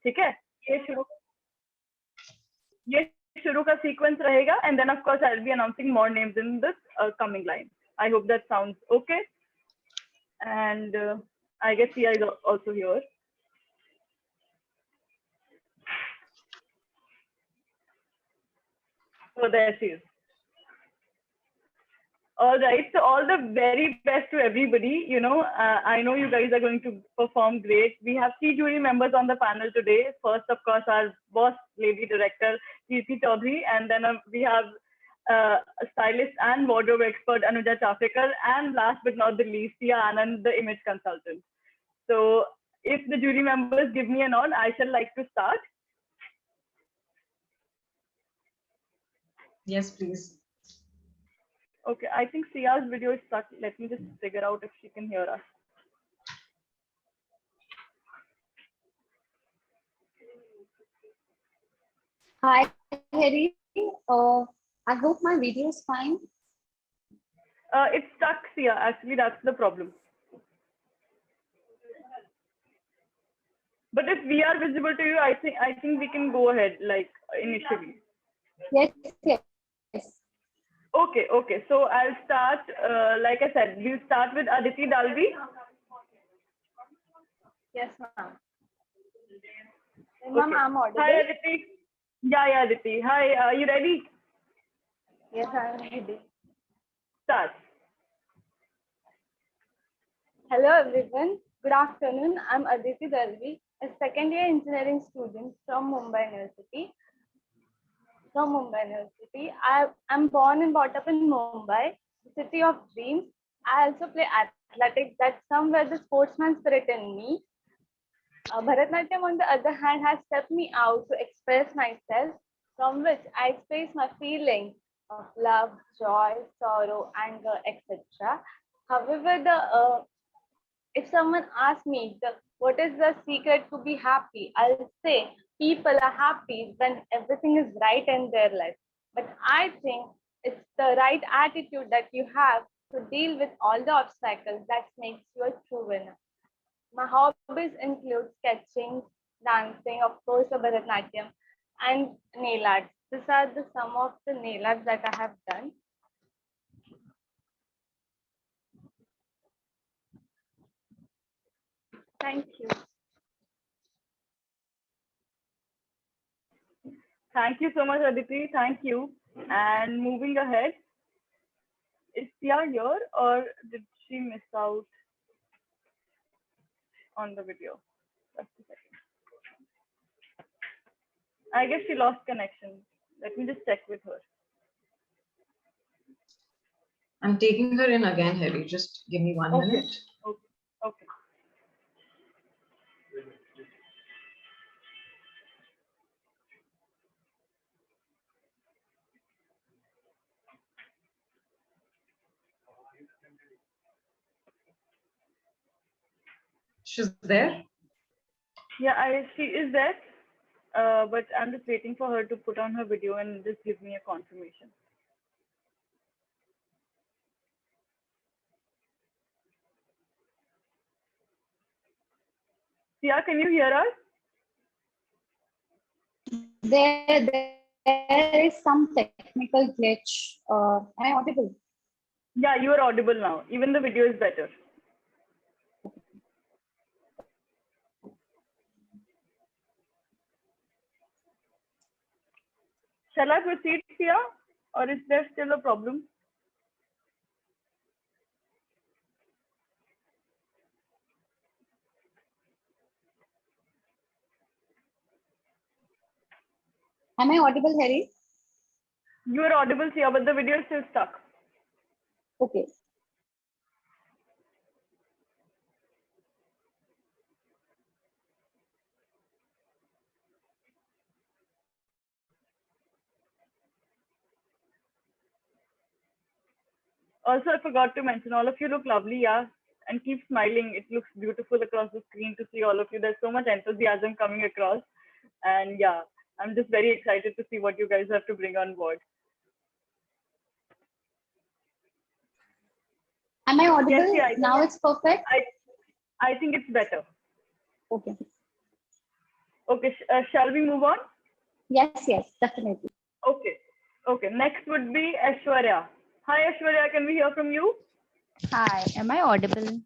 ठीक है, ये शुरू का सीक्वेंस रहेगा, and then of course I'll be announcing more names in this coming line. I hope that sounds okay. And I guess Sia is also here. So there she is. All right, so all the very best to everybody. You know, I know you guys are going to perform great. We have 3 jury members on the panel today. First, of course, our boss lady director, Kirti Chaudhary, and then we have stylist and wardrobe expert, Anuja Chafekar, and last but not the least, Sia Anand, the image consultant. So if the jury members give me a nod, I shall like to start. Yes, please. Okay, I think Sia's video is stuck. Let me just figure out if she can hear us. Hi, Harry. I hope my video is fine. It's stuck, Sia. Actually, that's the problem. But if we are visible to you, I think we can go ahead like initially. Yes, yes. Okay. So I'll start. Like I said, we'll start with Aditi Dalvi. Yes, ma'am. Okay. Ma'am, I'm audible. Hi, Aditi. Yeah, Aditi. Hi, are you ready? Yes, I'm ready. Start. Hello, everyone. Good afternoon. I'm Aditi Dalvi, a second-year engineering student from Mumbai University. I'm born and brought up in Mumbai, the city of dreams. I also play athletics. That's somewhere the sportsman spirit in me. Bharatanatyam, on the other hand, has stepped me out to express myself, from which I express my feelings of love, joy, sorrow, anger, etc. However, if someone asks me what is the secret to be happy, I'll say people are happy when everything is right in their life. But I think it's the right attitude that you have to deal with all the obstacles that makes you a true winner. My hobbies include sketching, dancing, of course, the Bharatanatyam, and nail art. These are some of the nail arts that I have done. Thank you. Thank you so much, Aditi. Thank you. And moving ahead, is Sia here or did she miss out on the video? Just a second. I guess she lost connection. Let me just check with her. I'm taking her in again, Harry. Just give me 1 minute. Okay. She's there? Yeah, she is there. But I'm just waiting for her to put on her video and just give me a confirmation. Sia, can you hear us? There is some technical glitch. Am I audible? Yeah, you are audible now. Even the video is better. Shall I proceed, Sia? Or is there still a problem? Am I audible, Harry? You are audible, Sia, but the video is still stuck. Okay. Also, I forgot to mention, all of you look lovely, yeah? And keep smiling. It looks beautiful across the screen to see all of you. There's so much enthusiasm coming across. And yeah, I'm just very excited to see what you guys have to bring on board. Am I audible? Yes, yeah, Now it's perfect? I think it's better. Okay. Okay, shall we move on? Yes, yes, definitely. Okay. Okay. Next would be Aishwarya. Hi, Aishwarya. Can we hear from you? Hi, am I audible?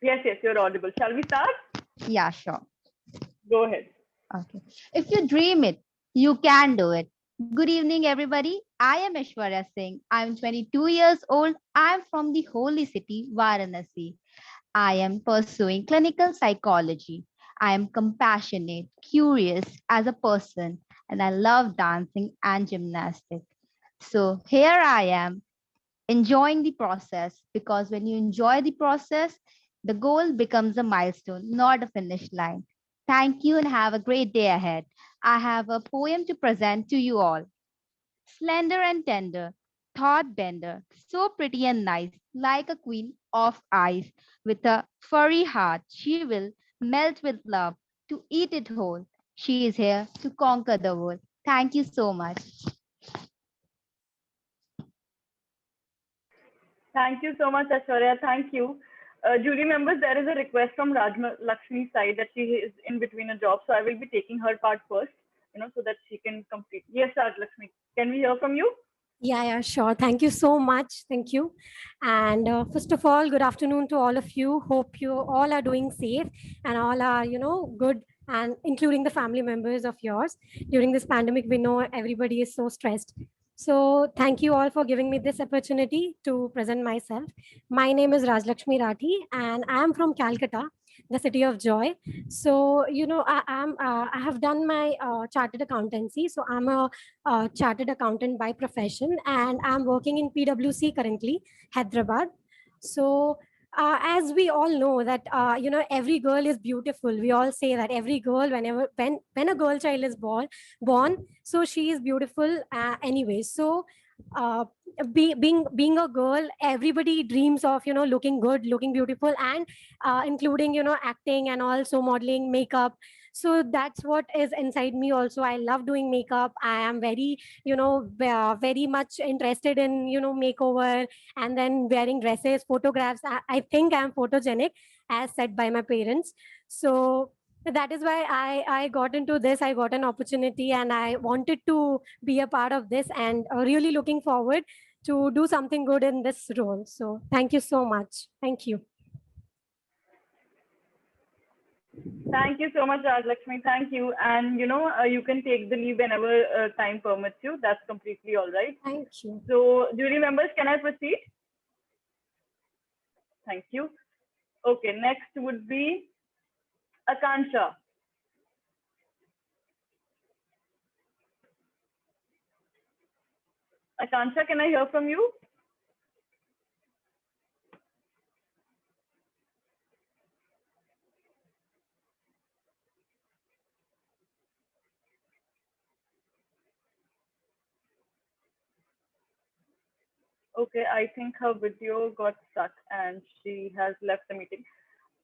Yes, yes, you're audible. Shall we start? Yeah, sure. Go ahead. Okay. If you dream it, you can do it. Good evening, everybody. I am Aishwarya Singh. I'm 22 years old. I'm from the holy city, Varanasi. I am pursuing clinical psychology. I am compassionate, curious as a person, and I love dancing and gymnastics. So here I am enjoying the process, because when you enjoy the process, the goal becomes a milestone, not a finish line. Thank you and have a great day ahead. I have a poem to present to you all. Slender and tender, thought bender, so pretty and nice, like a queen of ice. With a furry heart, she will melt with love to eat it whole. She is here to conquer the world. Thank you so much. Thank you so much, Aishwarya. Thank you. Jury members, there is a request from Rajma Lakshmi's side that she is in between a job. So I will be taking her part first, so that she can complete. Yes, Raj Lakshmi, can we hear from you? Yeah, sure. Thank you so much. Thank you. And first of all, good afternoon to all of you. Hope you all are doing safe and all are, good, and including the family members of yours. During this pandemic, we know everybody is so stressed. So thank you all for giving me this opportunity to present myself. My name is Rajlakshmi Rathi and I am from Calcutta, the city of joy. So, I have done my chartered accountancy. So I'm a chartered accountant by profession, and I'm working in PwC currently, Hyderabad. So, as we all know that every girl is beautiful. We all say that every girl, when a girl child is born, so she is beautiful anyway. So. Being a girl, everybody dreams of looking good, looking beautiful, and including acting and also modeling, makeup. So that's what is inside me also. I love doing makeup. I am very very much interested in makeover, and then wearing dresses, photographs. I think I'm photogenic, as said by my parents. So that is why I got into this. I got an opportunity and I wanted to be a part of this, and really looking forward to do something good in this role. So thank you so much. Thank you. Thank you so much, Raj Lakshmi. Thank you. And you can take the leave whenever time permits you. That's completely all right. Thank you. So, jury members, can I proceed? Thank you. Okay, next would be Akansha. Akansha, can I hear from you? Okay, I think her video got stuck and she has left the meeting.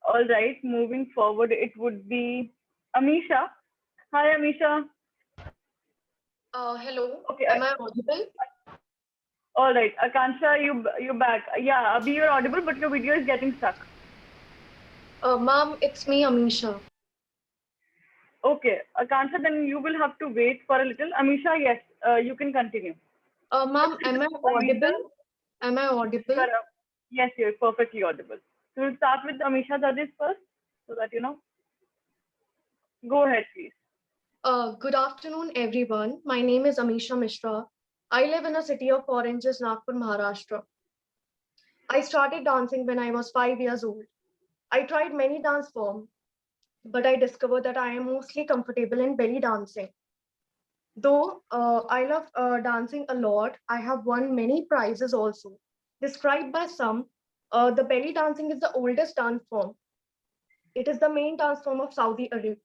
All right, moving forward, it would be Amisha. Hi, Amisha. Hello. Okay. Am I audible? All right, Akansha, you're back. Yeah, Abhi, you're audible, but your video is getting stuck. Ma'am, it's me, Amisha. Okay, Akansha, then you will have to wait for a little. Amisha, yes, you can continue. Ma'am, am I audible? Am I audible? Yes, you're perfectly audible. So we'll start with Amisha Judges first, so that Go ahead, please. Good afternoon, everyone. My name is Amisha Mishra. I live in a city of Oranges, Nagpur, Maharashtra. I started dancing when I was 5 years old. I tried many dance forms, but I discovered that I am mostly comfortable in belly dancing. Though I love dancing a lot, I have won many prizes also. Described by some, the belly dancing is the oldest dance form. It is the main dance form of Saudi Arabia.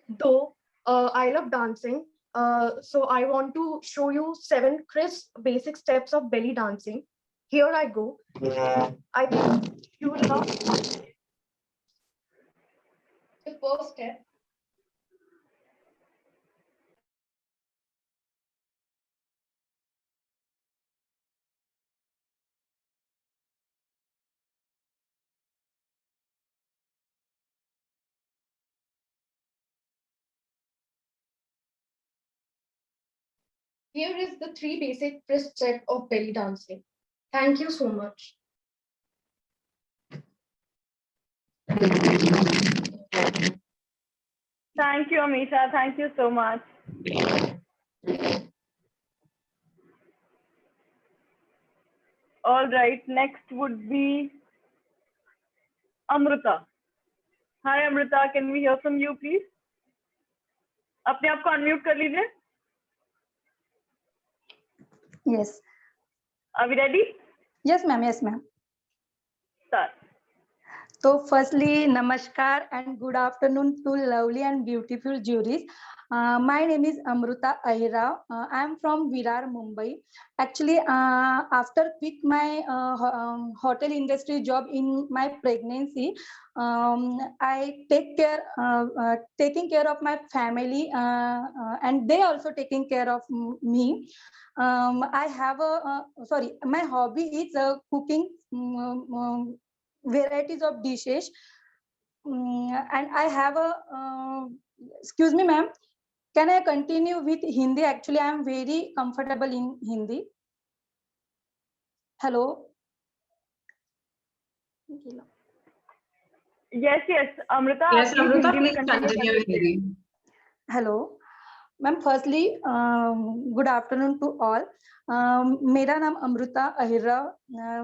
Though I love dancing, so I want to show you 7 crisp basic steps of belly dancing. Here I go. I think you will love the first step. Here is the 3 basic precepts of belly dancing. Thank you so much. Thank you, Amisha. Thank you so much. All right, next would be Amrita. Hi, Amrita. Can we hear from you, please? अपने आप को unmute कर लीजिए. Yes. Are we ready? Yes, ma'am. Yes, ma'am. Start. So, firstly, namaskar and good afternoon to lovely and beautiful juries. My name is Amruta Ahira. I am from Virar, Mumbai. Actually, after quit my hotel industry job in my pregnancy, I taking care of my family, and they also taking care of me. I have my hobby is cooking varieties of dishes, and I have excuse me, ma'am, can I continue with Hindi? Actually, I am very comfortable in Hindi. Hello. Yes, Amrita. Yes, please Amrita, Hindi में please continue continue कर in दीजिए. Hindi. Hello, ma'am. Firstly, good afternoon to all. मेरा नाम अमृता अहिरा.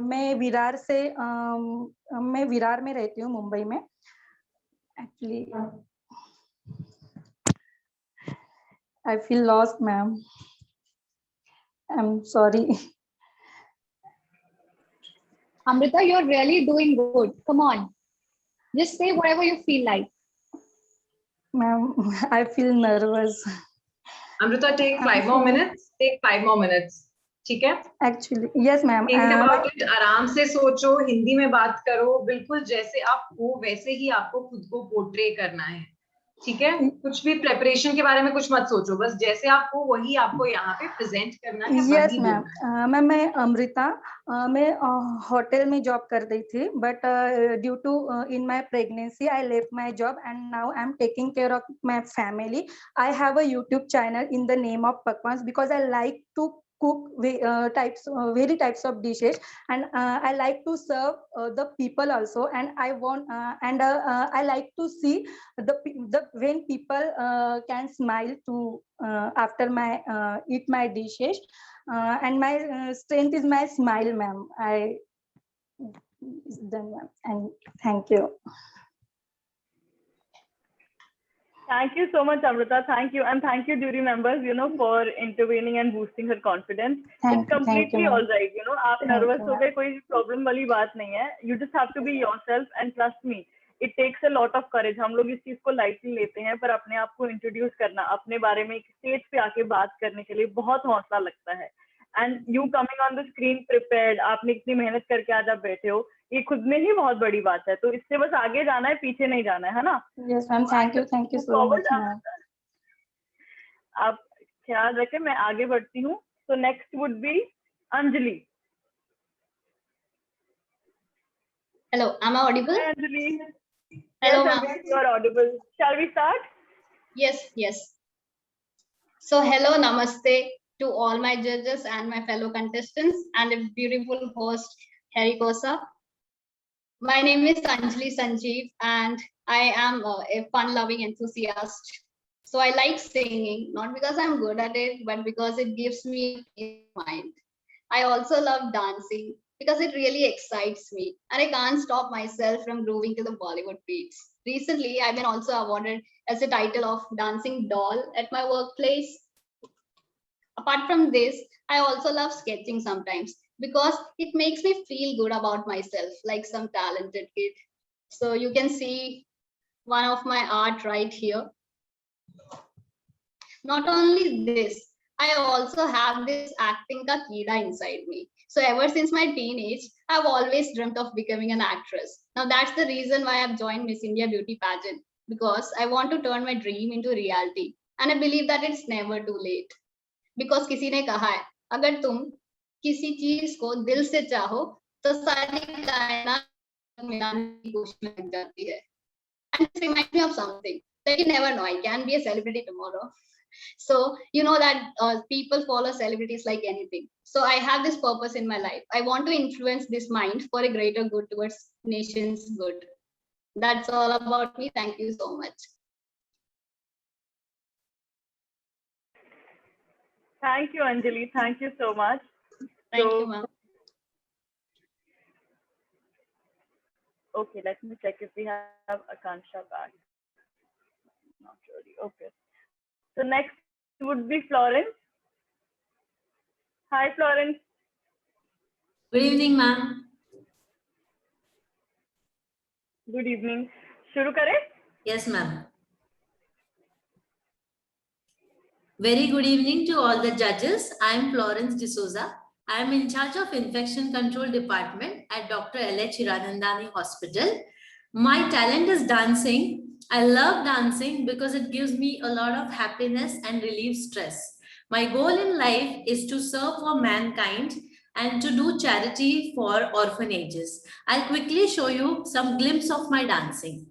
मैं विरार में रहती हूँ, मुंबई में. Actually, I feel lost, ma'am. I'm sorry. Amrita, you're really doing good. Come on. Just say whatever you feel like. Ma'am, I feel nervous. Amrita, take 5 more minutes. Take 5 more minutes. ठीक है? Actually, yes, ma'am. Think about it. आराम से सोचो, हिंदी में बात करो. बिल्कुल जैसे आप हो वैसे ही आपको खुद को पोर्ट्रे करना है. ठीक है? कुछ भी प्रेपरेशन के बारे में कुछ मत सोचो. बस जैसे आप हो वही आपको यहाँ पे प्रेजेंट करना है. Yes, ma'am. मैम, मैं अमृता, मैं होटल में जॉब कर रही थी, but due to in my pregnancy I left my job and now I am taking care of my family. I have a YouTube channel in the name of Pakwans because I like to cook very types of dishes, and I like to serve the people also, and I like to see the when people can smile to after my eat my dishes, and my strength is my smile, ma'am. I done, ma'am, and thank you. Thank you so much, Amrita. Thank you. And thank you, jury members, for intervening and boosting her confidence. It's completely all right. आप nervous हो गए, कोई problem वाली बात नहीं है. You just have to be yourself, and trust me, it takes a lot of courage. हम लोग इस चीज को lightly लेते हैं, पर अपने आप को introduce करना, अपने बारे में एक stage पे आके बात करने के लिए बहुत हौसला लगता है. And you coming on the screen prepared, आपने इतनी मेहनत करके आज आप बैठे हो, ये खुद में ही बहुत बड़ी बात है. तो इससे बस आगे जाना है, पीछे नहीं जाना है ना? Yes, ma'am. Thank you so much, ma'am. आप ख्याल रखें, मैं आगे बढ़ती हूँ. So next would be Anjali. Hello, am I audible? Hi, Anjali. Hello, yes, ma'am. Anjali, you are audible. Shall we start? Yes. So hello, namaste to all my judges and my fellow contestants and a beautiful host, Harry Kosa. My name is Anjali Sanjeev, and I am a fun-loving enthusiast. So I like singing, not because I'm good at it, but because it gives me peace of mind. I also love dancing because it really excites me, and I can't stop myself from grooving to the Bollywood beats. Recently, I've been also awarded as the title of Dancing Doll at my workplace. Apart from this, I also love sketching sometimes because it makes me feel good about myself, like some talented kid. So you can see one of my art right here. Not only this, I also have this acting ka keeda inside me. So ever since my teenage, I've always dreamt of becoming an actress. Now that's the reason why I've joined Miss India Beauty Pageant, because I want to turn my dream into reality. And I believe that it's never too late. Because किसी ने कहा है, अगर तुम किसी चीज को दिल से चाहो तो सारी कायनात मिलाने की कोशिश में लग जाती है. And this reminds me of something that you never know. I can be a celebrity tomorrow. So you know that people follow celebrities like anything. So I have this purpose in my life. I want to influence this mind for a greater good towards nation's good. That's all about me. Thank you so much. Thank you, Anjali. Thank you so much. Thank So- you, ma'am. Okay, let me check if we have Akansha back. Not really. Okay. So next would be Florence. Hi, Florence. Good evening, ma'am. Good evening. शुरू करें? Yes, ma'am. Very good evening to all the judges. I am Florence D'Souza. I am in charge of Infection Control Department at Dr. L.H. Hiranandani Hospital. My talent is dancing. I love dancing because it gives me a lot of happiness and relieves stress. My goal in life is to serve for mankind and to do charity for orphanages. I'll quickly show you some glimpse of my dancing.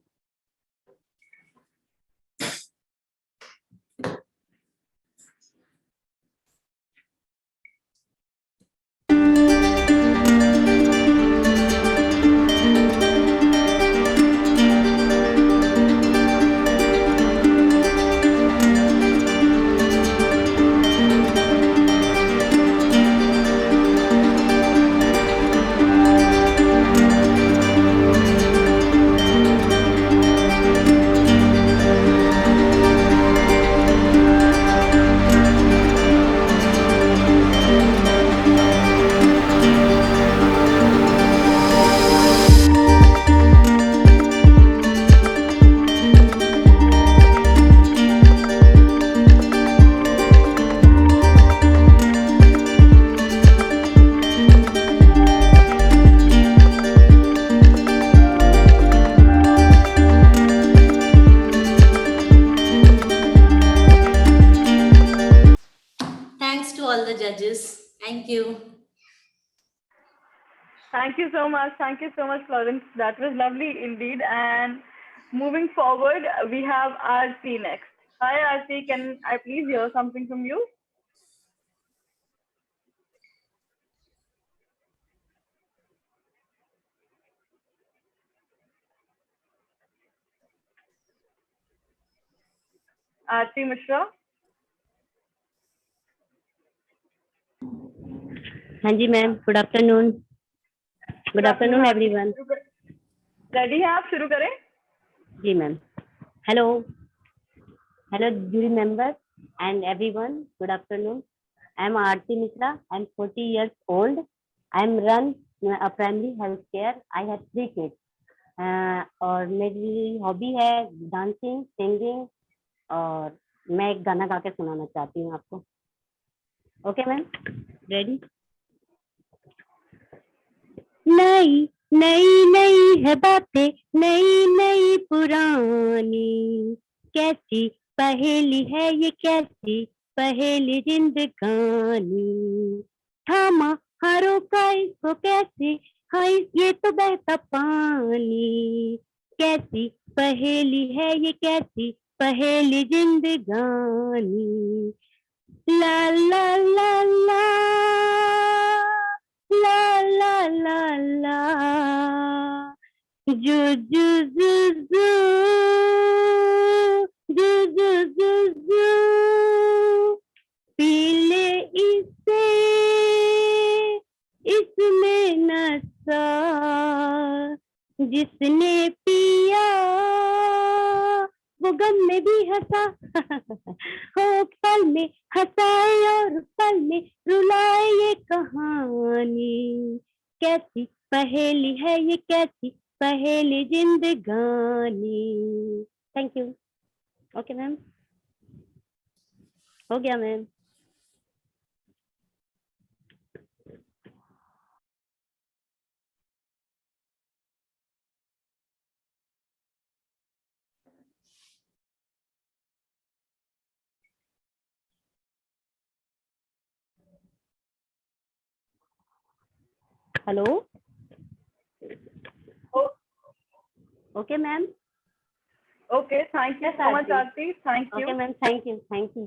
Thanks to all the judges. Thank you. Thank you so much. Thank you so much, Florence. That was lovely indeed. And moving forward, we have Aarti next. Hi, Aarti. Can I please hear something from you? Aarti Mishra. हाँ जी ma'am, good afternoon. Good afternoon everyone. Ready हैं आप? शुरू करें? जी ma'am. Hello hello jury members and everyone, good afternoon. I am Aarti Mishra. I am 40 years old. I am run a primary health care. I have 3 kids. और मेरी hobby है dancing, singing, और मैं एक गाना गा के सुनाना चाहती हूँ आपको. Okay ma'am, ready? नई नई नई है बातें, नई नई पुरानी, कैसी पहेली है ये, कैसी पहेली जिंदगानी, थामा हारों का इसको कैसे, हाँ ये तो बहता पानी, कैसी पहेली है ये, कैसी पहेली जिंदगानी, ला ला ला ला ला ला ला ला, जू जू जू जू जू जू जू जू, पीले इसे इसमें नशा, जिसने पिया वो गम में भी हंसा, हो पल में हंसाए और पल में रुलाए ये कहानी, कैसी पहेली है ये, कैसी पहेली जिंदगानी. Thank you. ओके मैम, हो गया ma'am. Hello. Okay ma'am. Okay, thank you so much, Aarti. Thank you. Okay ma'am, thank you.